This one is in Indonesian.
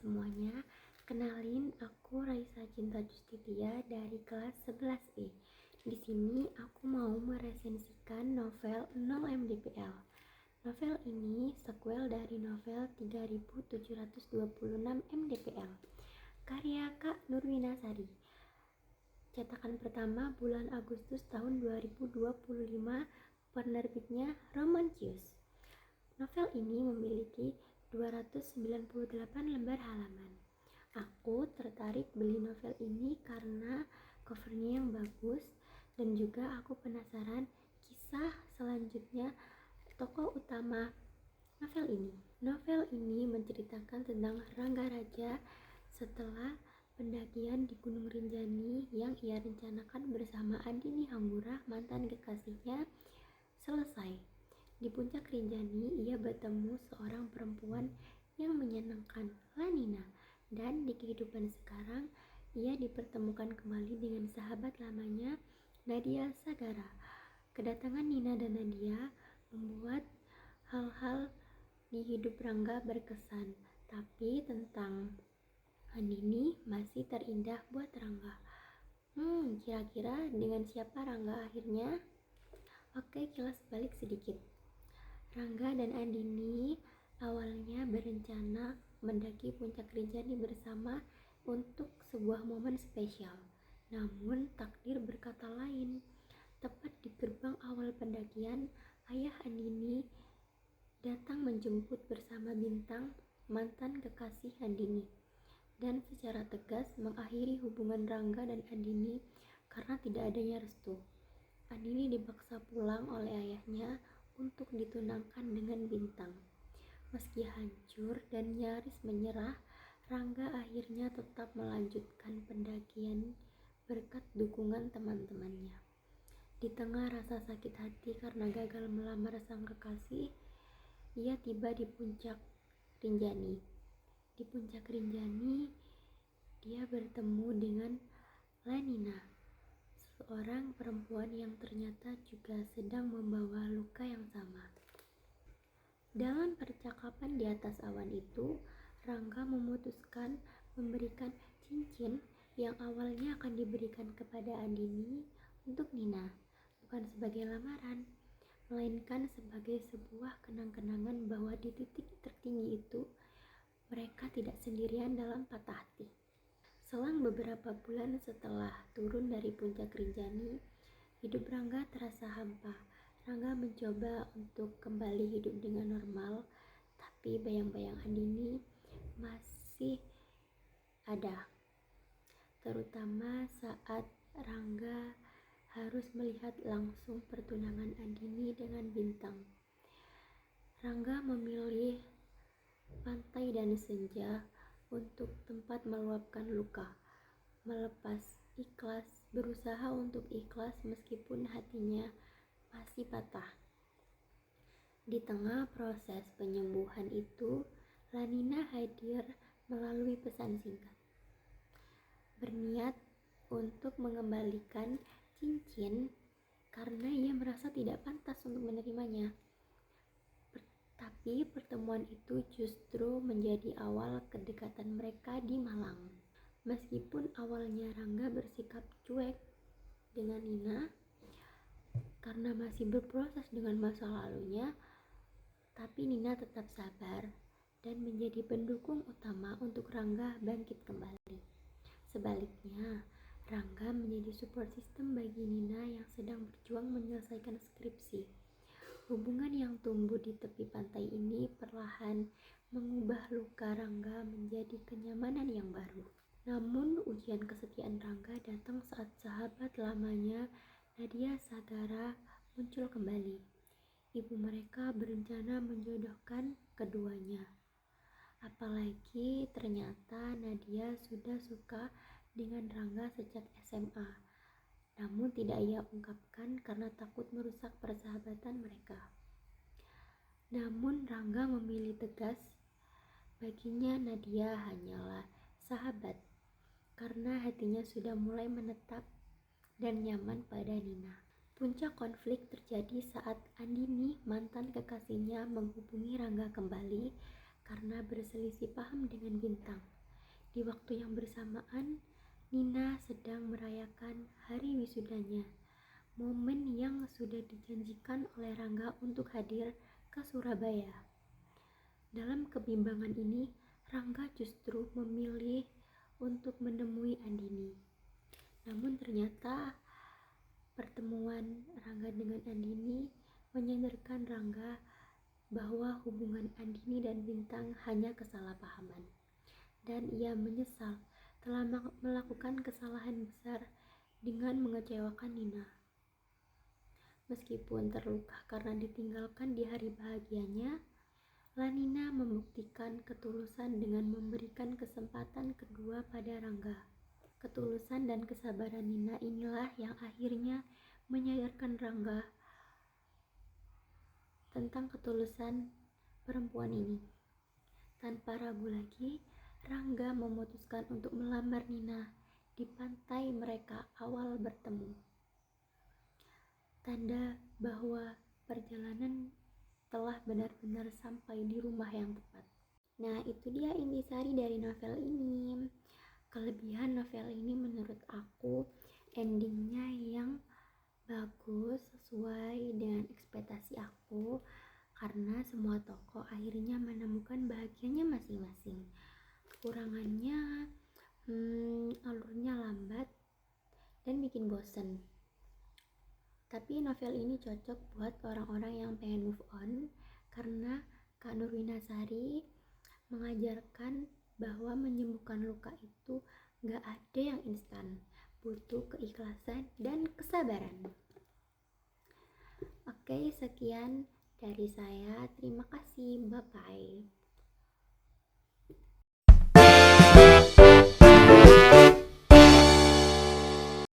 semuanya, kenalin aku Raisa Cinta Justitia dari kelas 11E. Di sini aku mau meresensikan novel 0 MDPL. Novel ini sequel dari novel 3726 MDPL, karya Kak Nurwinasari. Cetakan pertama bulan Agustus tahun 2025, penerbitnya Romancius. Novel ini memiliki 298 lembar halaman. Aku tertarik beli novel ini karena covernya yang bagus dan juga aku penasaran kisah selanjutnya tokoh utama novel ini. Novel ini menceritakan tentang Rangga Raja setelah pendakian di Gunung Rinjani yang ia rencanakan bersama Andini Hanggura, mantan kekasihnya, selesai. Di puncak Rinjani, ia bertemu seorang perempuan yang menyenangkan, Lanina, dan di kehidupan sekarang, ia dipertemukan kembali dengan sahabat lamanya, Nadia Sagara. Kedatangan Nina dan Nadia membuat hal-hal di hidup Rangga berkesan, tapi tentang Andini masih terindah buat Rangga. Kira-kira dengan siapa Rangga akhirnya? Oke, kilas balik sedikit. Rangga dan Andini awalnya berencana mendaki puncak Rinjani bersama untuk sebuah momen spesial. Namun takdir berkata lain. Tepat di gerbang awal pendakian, ayah Andini datang menjemput bersama Bintang, mantan kekasih Andini, dan secara tegas mengakhiri hubungan Rangga dan Andini karena tidak adanya restu. Andini dipaksa pulang oleh ayahnya untuk ditunangkan dengan Bintang. Meski hancur dan nyaris menyerah, Rangga akhirnya tetap melanjutkan pendakian berkat dukungan teman-temannya. Di tengah rasa sakit hati karena gagal melamar sang kekasih, ia tiba di puncak Rinjani. Di puncak Rinjani, dia bertemu dengan Lanina, seorang perempuan yang ternyata juga sedang membawa luka yang sama. Dalam percakapan di atas awan itu, Rangga memutuskan memberikan cincin yang awalnya akan diberikan kepada Andini untuk Nina, bukan sebagai lamaran, melainkan sebagai sebuah kenang-kenangan bahwa di titik tertinggi itu, mereka tidak sendirian dalam patah hati. Selang beberapa bulan setelah turun dari puncak Rinjani, hidup Rangga terasa hampa. Rangga mencoba untuk kembali hidup dengan normal, tapi bayang-bayang Andini masih ada. Terutama saat Rangga harus melihat langsung pertunangan Andini dengan Bintang. Rangga memilih pantai dan senja untuk tempat meluapkan luka, melepas ikhlas, berusaha untuk ikhlas meskipun hatinya masih patah. Di tengah proses penyembuhan itu, Lanina hadir melalui pesan singkat, berniat untuk mengembalikan cincin karena ia merasa tidak pantas untuk menerimanya. Tapi pertemuan itu justru menjadi awal kedekatan mereka di Malang. Meskipun awalnya Rangga bersikap cuek dengan Nina karena masih berproses dengan masa lalunya, tapi Nina tetap sabar dan menjadi pendukung utama untuk Rangga bangkit kembali. Sebaliknya, Rangga menjadi support system bagi Nina yang sedang berjuang menyelesaikan skripsi. Hubungan yang tumbuh di tepi pantai ini perlahan mengubah luka Rangga menjadi kenyamanan yang baru. Namun ujian kesetiaan Rangga datang saat sahabat lamanya, Nadia Sagara, muncul kembali. Ibu mereka berencana menjodohkan keduanya. Apalagi ternyata Nadia sudah suka dengan Rangga sejak SMA. Namun tidak ia ungkapkan karena takut merusak persahabatan mereka. Namun Rangga memilih tegas, baginya Nadia hanyalah sahabat, karena hatinya sudah mulai menetap dan nyaman pada Nina. Puncak konflik terjadi saat Andini, mantan kekasihnya, menghubungi Rangga kembali karena berselisih paham dengan Bintang. Di waktu yang bersamaan, Nina sedang merayakan hari wisudanya, momen yang sudah dijanjikan oleh Rangga untuk hadir ke Surabaya. Dalam kebimbangan ini, Rangga justru memilih untuk menemui Andini. Namun ternyata pertemuan Rangga dengan Andini menyadarkan Rangga bahwa hubungan Andini dan Bintang hanya kesalahpahaman. Dan ia menyesal telah melakukan kesalahan besar dengan mengecewakan Nina. Meskipun terluka karena ditinggalkan di hari bahagianya, Nina membuktikan ketulusan dengan memberikan kesempatan kedua pada Rangga. Ketulusan dan kesabaran Nina inilah yang akhirnya menyadarkan Rangga tentang ketulusan perempuan ini. Tanpa ragu lagi, Rangga memutuskan untuk melamar Nina di pantai mereka awal bertemu. Tanda bahwa perjalanan telah benar-benar sampai di rumah yang tepat. Nah, itu dia intisari dari novel ini. Kelebihan novel ini menurut aku endingnya yang bagus, sesuai dengan ekspektasi aku, karena semua tokoh akhirnya menemukan bahagianya masing-masing. Kekurangannya alurnya lambat dan bikin bosen. Tapi novel ini cocok buat orang-orang yang pengen move on, karena Kak Nurwinasari mengajarkan bahwa menyembuhkan luka itu gak ada yang instan, butuh keikhlasan dan kesabaran. Oke, sekian dari saya. Terima kasih. Bye-bye.